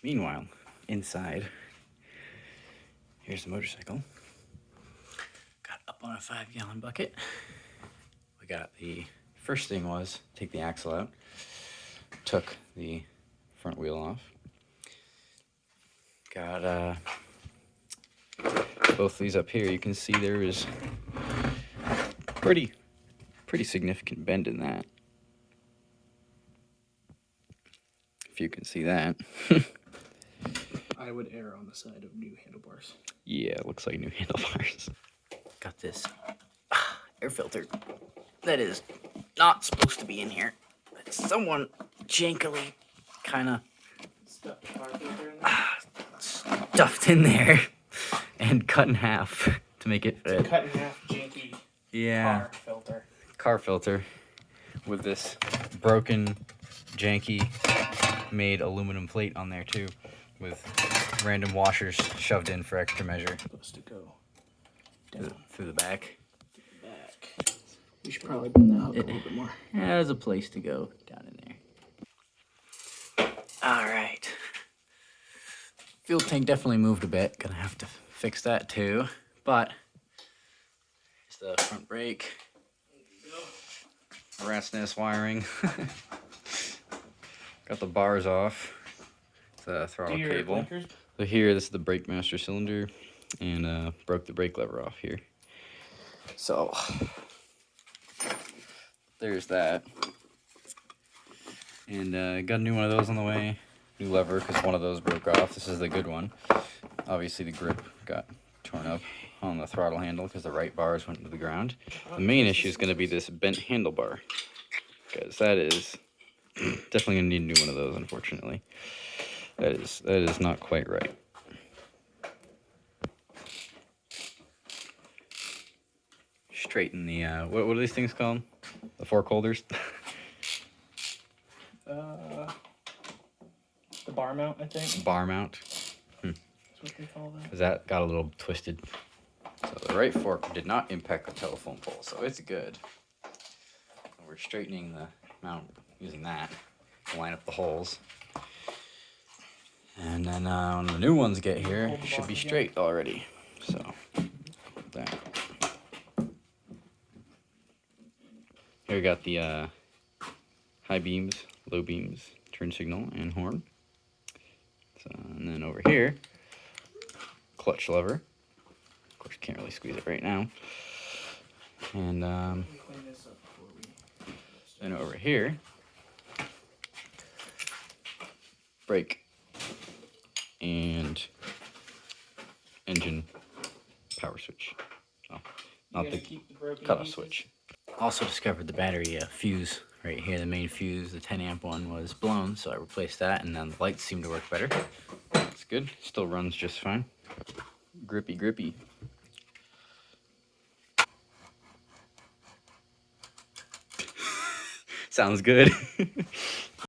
Meanwhile, inside, here's the motorcycle. Got up on a 5-gallon bucket. We got the first thing was take the axle out. Took the front wheel off. Got both these up here. You can see there is pretty significant bend in that. If you can see that. I would err on the side of new handlebars. Yeah, it looks like new handlebars. Got this air filter that is not supposed to be in here. But someone jankily kind of stuffed in there and cut in half to make it fit. It's a cut in half janky car filter. Car filter with this broken, janky made aluminum plate on there too, with random washers shoved in for extra measure. Supposed to go down through the back. Back. We should probably bend that hook a little bit more. Yeah, there's a place to go down in there. All right. Fuel tank definitely moved a bit. Gonna have to fix that too. But here's the front brake. Rat's nest wiring. Got the bars off. The throttle cable. Blinkers? So here, this is the brake master cylinder, and broke the brake lever off here. So there's that. And got a new one of those on the way. New lever because one of those broke off. This is the good one. Obviously the grip got torn up on the throttle handle because the right bars went into the ground. The main issue is going to be this bent handlebar, because that is definitely going to need a new one of those, unfortunately. That is not quite right. Straighten the what are these things called? The fork holders. The bar mount, I think. Bar mount. That's what they call that. Because that got a little twisted. So the right fork did not impact the telephone pole, so it's good. We're straightening the mount using that to line up the holes. And then when the new ones get here, it should be straight already. So, that. Here we got the high beams, low beams, turn signal, and horn. So, and then over here, clutch lever. Of course, can't really squeeze it right now. And then over here, brake and engine power switch. Oh, not the cutoff switch. Also discovered the battery fuse right here. The main fuse, the 10 amp one, was blown, so I replaced that, and then the lights seem to work better. It's good. Still runs just fine. Grippy. Sounds good.